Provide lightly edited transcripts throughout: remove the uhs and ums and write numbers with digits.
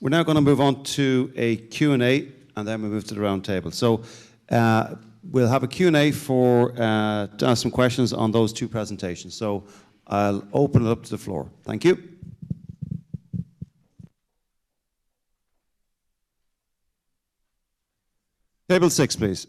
We're now going to move on to a Q&A, and then we move to the round table. So we'll have a Q&A to ask some questions on those two presentations. So I'll open it up to the floor. Thank you. Table 6, please.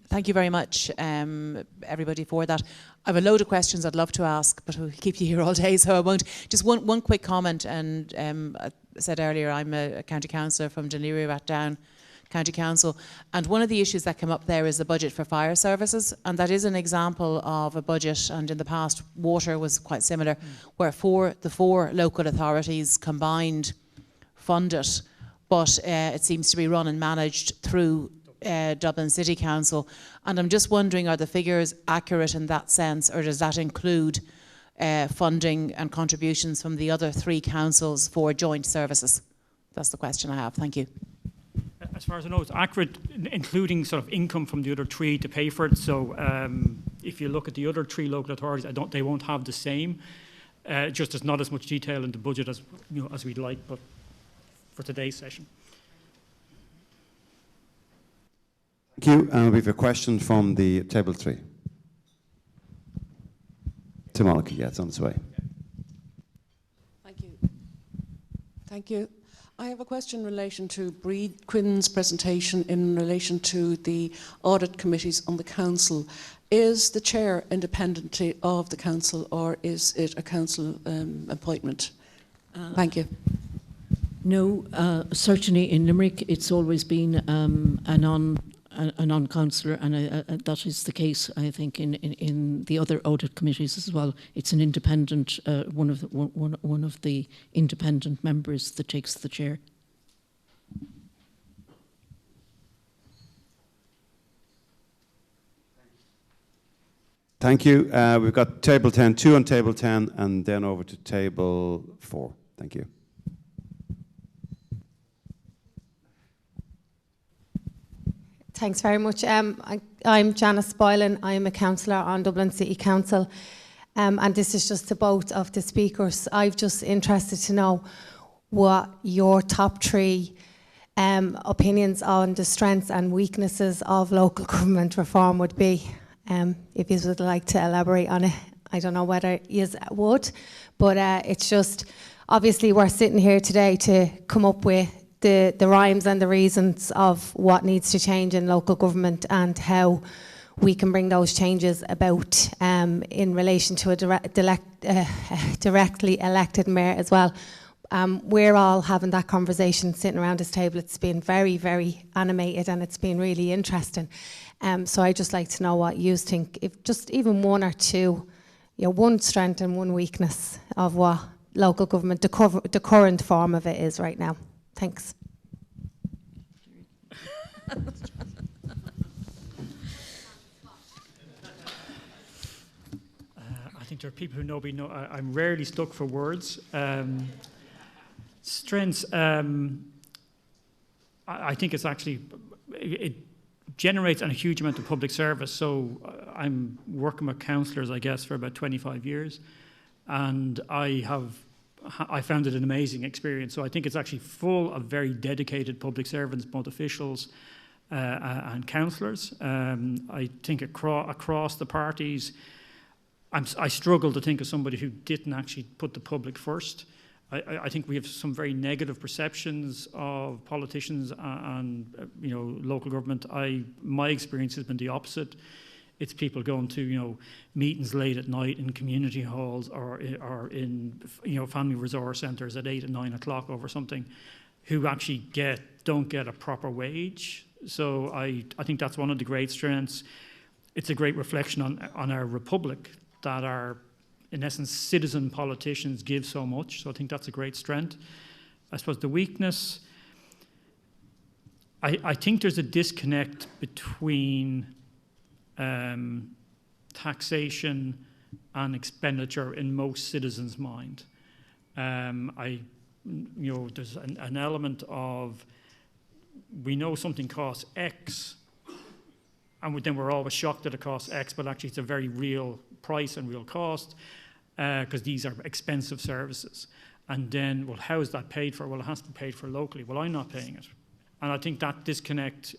Thank you very much, everybody, for that. I have a load of questions I'd love to ask, but we'll keep you here all day, so I won't. Just one quick comment, and I said earlier I'm a county councillor from Dunleary Rathdown County Council, and one of the issues that came up there is the budget for fire services, and that is an example of a budget, and in the past water was quite similar, where the four local authorities combined fund it, but it seems to be run and managed through Dublin City Council, and I'm just wondering, are the figures accurate in that sense, or does that include funding and contributions from the other three councils for joint services? That's the question I have. Thank you. As far as I know, it's accurate, including sort of income from the other three to pay for it. So if you look at the other three local authorities, they won't have the same. Just there's not as much detail in the budget as as we'd like, but for today's session. Thank you. And we have a question from the table 3. To Monica, yeah, it's on its way. Thank you. Thank you. I have a question in relation to Bríd Quinn's presentation in relation to the audit committees on the council. Is the chair independently of the council, or is it a council appointment? Thank you. No, certainly in Limerick it's always been a non-councillor, and that is the case, I think, in the other audit committees as well. It's an independent, one of the independent members that takes the chair. Thank you. We've got table 10, 2 on table 10, and then over to table 4. Thank you. Thanks very much. I'm Janice Boylan. I'm a councillor on Dublin City Council, and this is just to both of the speakers. I'm just interested to know what your top 3 opinions on the strengths and weaknesses of local government reform would be. If you would like to elaborate on it, I don't know whether you would, but it's just, obviously we're sitting here today to come up with the rhymes and the reasons of what needs to change in local government and how we can bring those changes about in relation to a directly elected mayor as well. We're all having that conversation sitting around this table. It's been very, very animated, and it's been really interesting. So I'd just like to know what you think, if just even 1 or 2, one strength and one weakness of what local government, the current form of it is right now. Thanks. I think there are people who know me know I'm rarely stuck for words. Strengths, I think it's actually, it generates a huge amount of public service. So I'm working with councillors, I guess, for about 25 years, and I found it an amazing experience. So I think it's actually full of very dedicated public servants, both officials and councillors. I think across the parties, I struggle to think of somebody who didn't actually put the public first. I think we have some very negative perceptions of politicians and local government. My experience has been the opposite. It's people going to meetings late at night in community halls or in family resource centres at 8 and 9 o'clock over something, who actually don't get a proper wage. So I think that's one of the great strengths. It's a great reflection on our republic that our, in essence, citizen politicians give so much. So I think that's a great strength. I suppose the weakness, I think there's a disconnect between taxation and expenditure in most citizens' mind. There's an element of, we know something costs X, and then we're always shocked that it costs X, but actually it's a very real price and real cost, because these are expensive services. And then, well, how is that paid for? Well, it has to be paid for locally. Well, I'm not paying it. And I think that disconnect,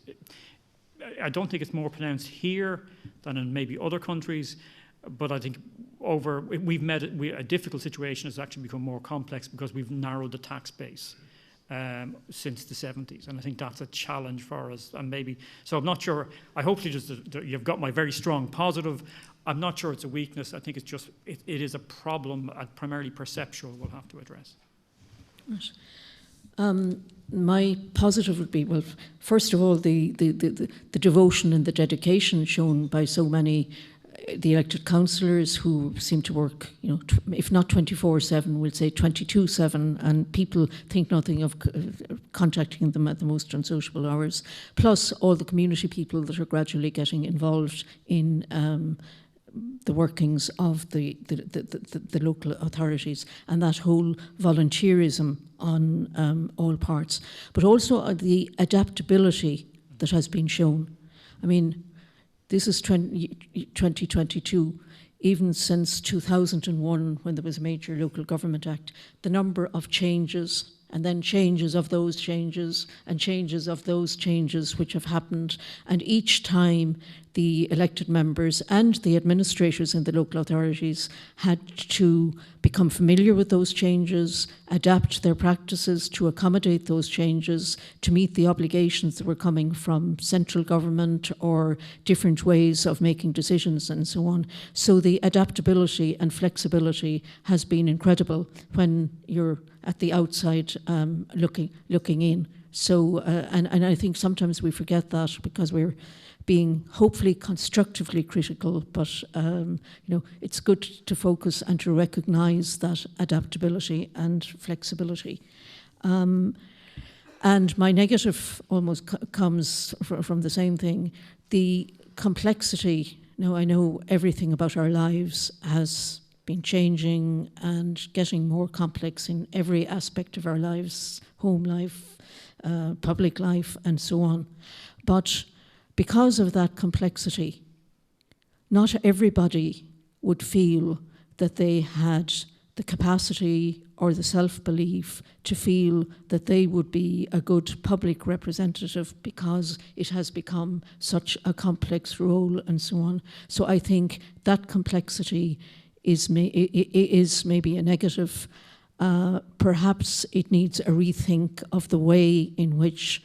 I don't think it's more pronounced here than in maybe other countries, but I think we've met a difficult situation has actually become more complex because we've narrowed the tax base since the 70s, and I think that's a challenge for us. And maybe, so I'm not sure, I hope you've got my very strong positive. I'm not sure it's a weakness. I think it's just, it is a problem, primarily perceptual, we'll have to address. Right. My positive would be, well, first of all, the devotion and the dedication shown by so many the elected councillors who seem to work, you know, if not 24/7, we'll say 22/7, and people think nothing of contacting them at the most unsociable hours. Plus, all the community people that are gradually getting involved in the workings of the local authorities, and that whole volunteerism on all parts, but also the adaptability that has been shown. I mean, this is 2022. Even since 2001, when there was a major local government act, the number of changes, and then changes of those changes, and changes of those changes which have happened, and each time the elected members and the administrators in the local authorities had to become familiar with those changes, adapt their practices to accommodate those changes, to meet the obligations that were coming from central government or different ways of making decisions and so on. So the adaptability and flexibility has been incredible when you're at the outside looking in. So, and I think sometimes we forget that because we're being hopefully constructively critical, but you know, it's good to focus and to recognise that adaptability and flexibility. And my negative almost comes from the same thing, the complexity. Now, I know everything about our lives has been changing and getting more complex in every aspect of our lives, home life, public life, and so on. But because of that complexity, not everybody would feel that they had the capacity or the self-belief to feel that they would be a good public representative because it has become such a complex role and so on. So I think that complexity is maybe a negative. Perhaps it needs a rethink of the way in which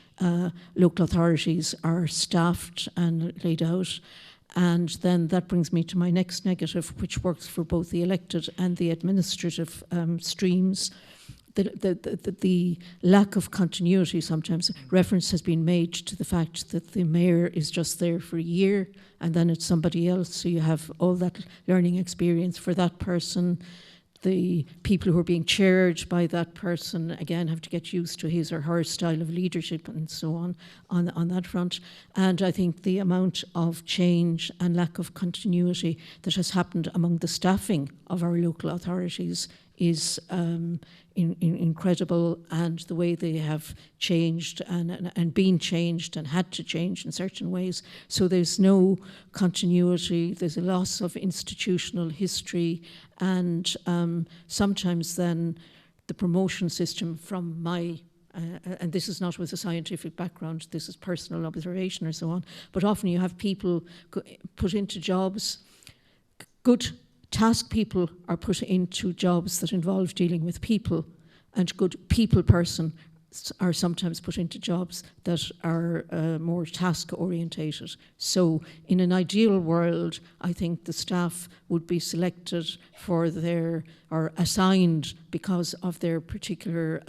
local authorities are staffed and laid out. And then that brings me to my next negative, which works for both the elected and the administrative streams. The lack of continuity. Sometimes reference has been made to the fact that the mayor is just there for a year and then it's somebody else, so you have all that learning experience for that person. The people who are being chaired by that person, again, have to get used to his or her style of leadership and so on that front. And I think the amount of change and lack of continuity that has happened among the staffing of our local authorities is incredible, and the way they have changed and been changed and had to change in certain ways. So there's no continuity, there's a loss of institutional history, and sometimes then the promotion system from my and this is not with a scientific background, this is personal observation or so on, but often you have people put into jobs, good task people are put into jobs that involve dealing with people, and good people person are sometimes put into jobs that are more task orientated. So in an ideal world, I think the staff would be selected for or assigned because of their particular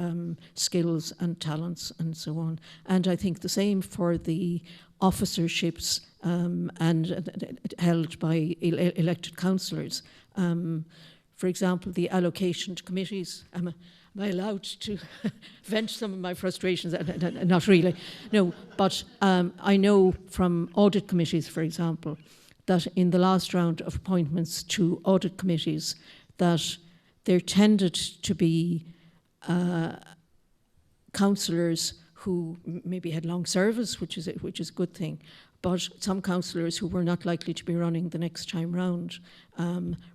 skills and talents and so on. And I think the same for the officerships and held by elected councillors. For example, the allocation to committees. Am I allowed to vent some of my frustrations? Not really. No, but I know from audit committees, for example, that in the last round of appointments to audit committees, that there tended to be councillors who maybe had long service, which is a good thing, but some councillors who were not likely to be running the next time round,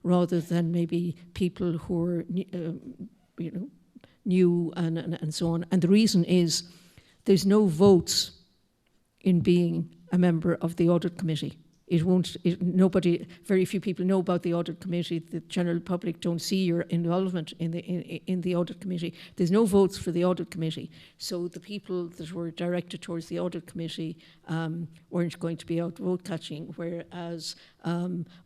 rather than maybe people who are new and so on. And the reason is there's no votes in being a member of the audit committee. Very few people know about the audit committee. The general public don't see your involvement in the audit committee. There's no votes for the audit committee. So the people that were directed towards the audit committee weren't going to be out vote catching, whereas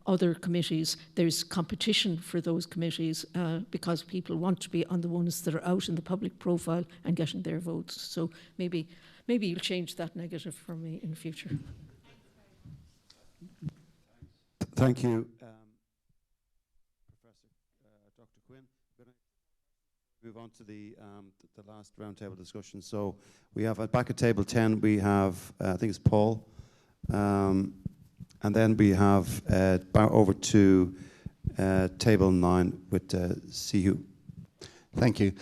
other committees, there's competition for those committees because people want to be on the ones that are out in the public profile and getting their votes. So maybe you'll change that negative for me in the future. Thank you, Professor Dr. Quinn. We're going to move on to the last roundtable discussion. So we have back at table 10, we have, I think it's Paul, and then we have over to table 9 with Sihu. Thank you.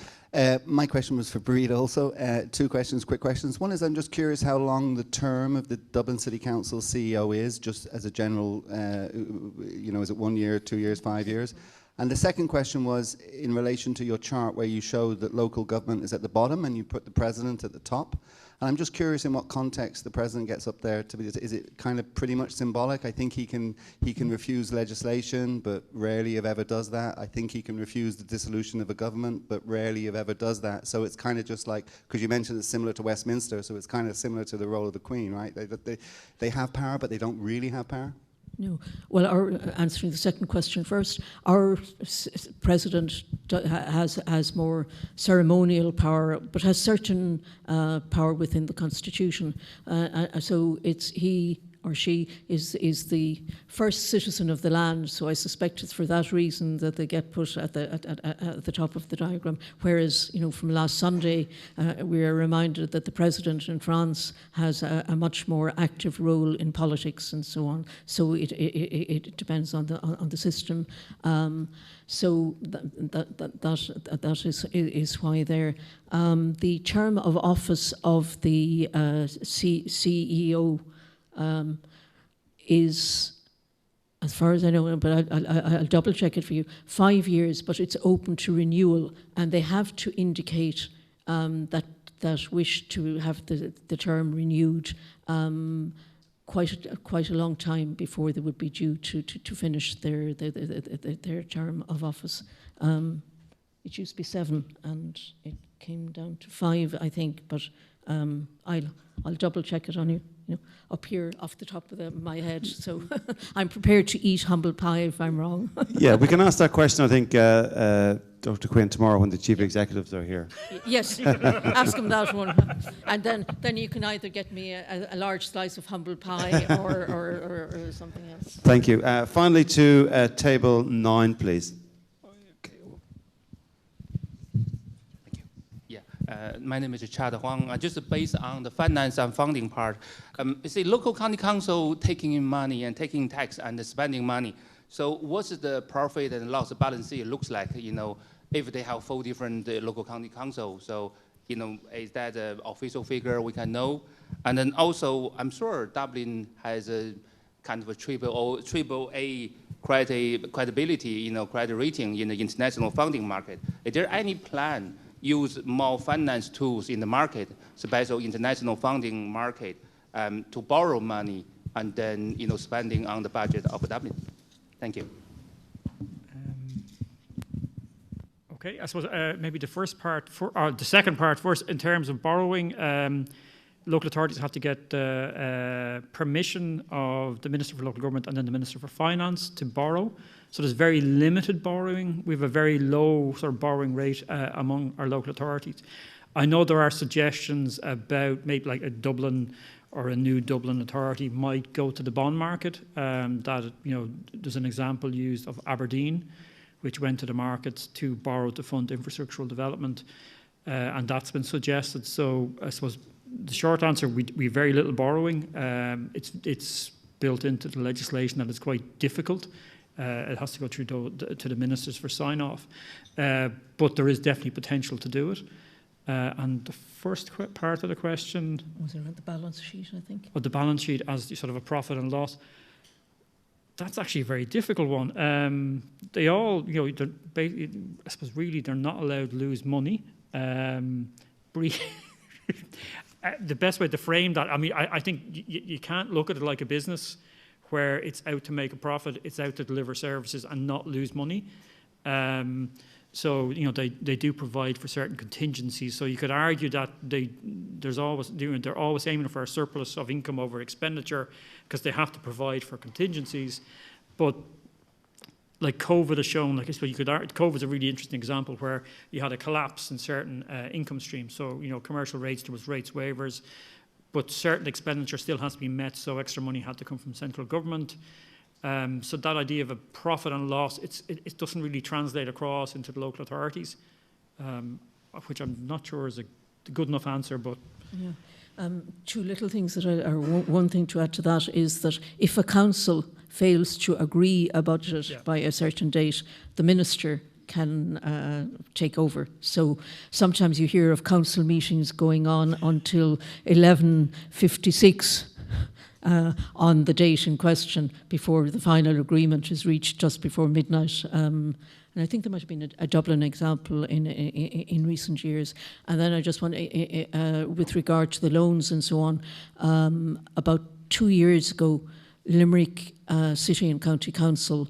My question was for Bríd also. 2 questions, quick questions. One is I'm just curious how long the term of the Dublin City Council CEO is, just as a general, is it 1 year, 2 years, 5 years? And the second question was in relation to your chart where you showed that local government is at the bottom and you put the president at the top. And I'm just curious in what context the president gets up there. Is it kind of pretty much symbolic? I think he can refuse legislation, but rarely if ever does that. I think he can refuse the dissolution of a government, but rarely if ever does that. So it's kind of just like, because you mentioned it's similar to Westminster, so it's kind of similar to the role of the Queen, right? They have power, but they don't really have power. No. Well, answering the second question first, our president has more ceremonial power, but has certain power within the constitution. So he or she is the first citizen of the land. So I suspect it's for that reason that they get put at the top of the diagram. Whereas, from last Sunday, we are reminded that the president in France has a much more active role in politics and so on. So it depends on the system. So that is why there. The term of office of the CEO is, as far as I know, but I'll double check it for you, 5 years, but it's open to renewal, and they have to indicate that wish to have the term renewed quite a long time before they would be due to finish their term of office. It used to be 7, and it came down to 5, I think, but I'll double check it on you. Up here off the top of my head. So I'm prepared to eat humble pie if I'm wrong. Yeah, we can ask that question, I think, Dr. Quinn, tomorrow when the chief executives are here. Yes, ask him that one. And then you can either get me a large slice of humble pie or something else. Thank you. Finally to table 9, please. My name is Chad Huang. Just based on the finance and funding part, you see, local county council taking in money and taking tax and spending money. So what's the profit and loss balance sheet looks like, if they have 4 different local county council? So, is that an official figure we can know? And then also, I'm sure Dublin has a kind of a triple A credibility, credit rating in the international funding market. Is there any plan use more finance tools in the market, special international funding market, to borrow money and then spending on the budget of Dublin? Thank you. Okay, I suppose maybe the first part, or the second part first, in terms of borrowing, local authorities have to get permission of the Minister for Local Government and then the Minister for Finance to borrow. So there's very limited borrowing. We have a very low sort of borrowing rate among our local authorities. I know there are suggestions about maybe like a Dublin or a new Dublin authority might go to the bond market. There's an example used of Aberdeen, which went to the markets to borrow to fund infrastructural development, and that's been suggested. So I suppose the short answer, we have very little borrowing. It's built into the legislation that it's quite difficult. It has to go through to the ministers for sign-off. But there is definitely potential to do it. And the first part of the question was around the balance sheet, I think. Or the balance sheet as sort of a profit and loss. That's actually a very difficult one. They all, I suppose really they're not allowed to lose money. The best way to frame that, I mean, I think you can't look at it like a business where it's out to make a profit, it's out to deliver services and not lose money. So they do provide for certain contingencies. So you could argue that they're always aiming for a surplus of income over expenditure because they have to provide for contingencies. But like COVID has shown, like I suppose COVID is a really interesting example where you had a collapse in certain income streams. So commercial rates, there was rates waivers, but certain expenditure still has to be met. So extra money had to come from central government. So that idea of a profit and loss, it doesn't really translate across into the local authorities, which I'm not sure is a good enough answer. But yeah, two little things that are one thing to add to that is that if a council fails to agree a budget by a certain date, the minister can take over. So sometimes you hear of council meetings going on until 11:56. On the date in question before the final agreement is reached just before midnight. And I think there might have been a Dublin example in recent years. And then I just want, with regard to the loans and so on, about 2 years ago, Limerick City and County Council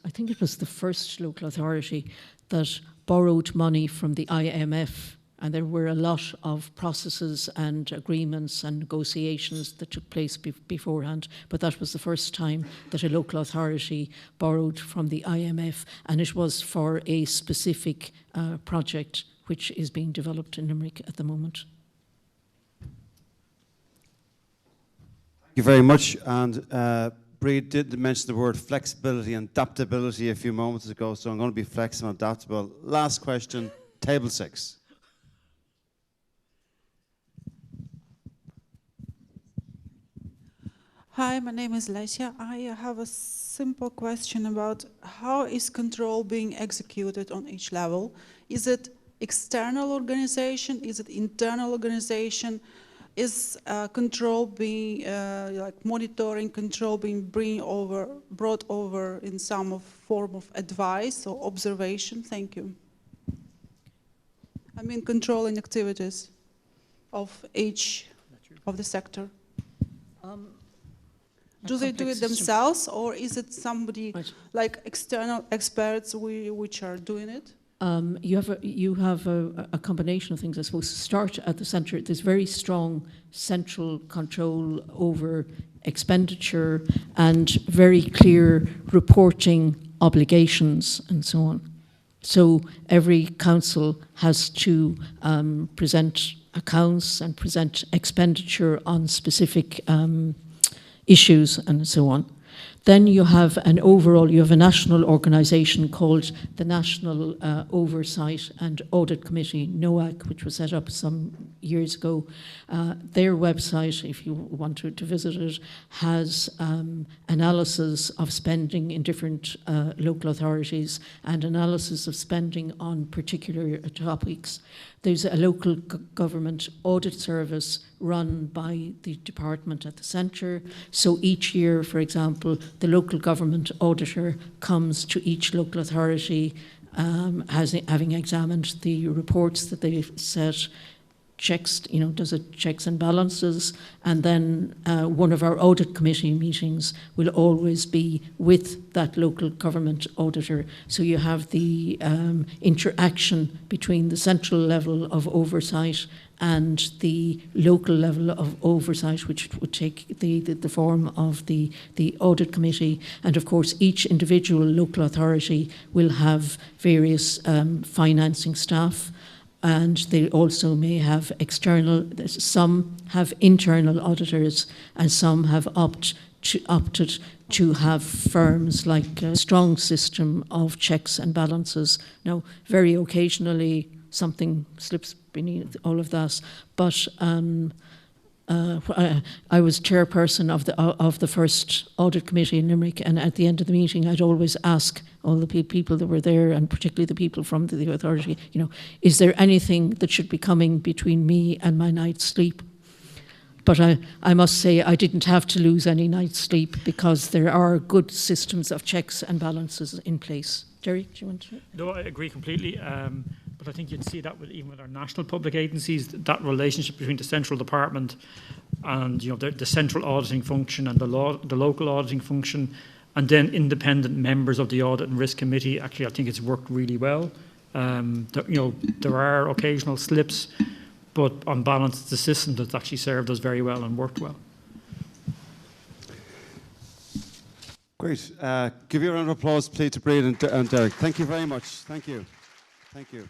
I think it was the first local authority that borrowed money from the IMF. And there were a lot of processes and agreements and negotiations that took place beforehand. But that was the first time that a local authority borrowed from the IMF. And it was for a specific project which is being developed in Limerick at the moment. Thank you very much. And Bríd did mention the word flexibility and adaptability a few moments ago. So I'm going to be flexible and adaptable. Last question, table 6. Hi, my name is Lesia. I have a simple question about how is control being executed on each level? Is it external organization? Is it internal organization? Is control being, like monitoring control being brought over in some form of advice or observation? Thank you. I mean controlling activities of each of the sector. Do they do it themselves, or is it somebody like external experts which are doing it? You have a combination of things, I suppose. Start at the centre. There's very strong central control over expenditure and very clear reporting obligations and so on. So every council has to present accounts and present expenditure on specific issues and so on. Then you have a national organisation called the National Oversight and Audit Committee, NOAC, which was set up some years ago. Their website, if you want to visit it, has analysis of spending in different local authorities and analysis of spending on particular topics. There's a local government audit service run by the department at the centre. So each year, for example, the local government auditor comes to each local authority having examined the reports that they've set, checks, does it checks and balances, and then one of our audit committee meetings will always be with that local government auditor. So you have the interaction between the central level of oversight and the local level of oversight, which would take the form of the audit committee. And of course, each individual local authority will have various financing staff, and they also may have external, some have internal auditors, and some have opted to have firms like a strong system of checks and balances. Now, very occasionally, something slips beneath all of that, but I was chairperson of the first audit committee in Limerick, and at the end of the meeting, I'd always ask all the people that were there, and particularly the people from the authority, is there anything that should be coming between me and my night's sleep? But I must say I didn't have to lose any night's sleep because there are good systems of checks and balances in place. Deiric, do you want to? No, I agree completely. But I think you'd see that even with our national public agencies, that relationship between the central department and the central auditing function and the local auditing function, and then independent members of the audit and risk committee. Actually, I think it's worked really well. There are occasional slips, but on balance, it's a system that's actually served us very well and worked well. Great. Give you a round of applause, please, to Bríd and Deiric. Thank you very much. Thank you. Thank you.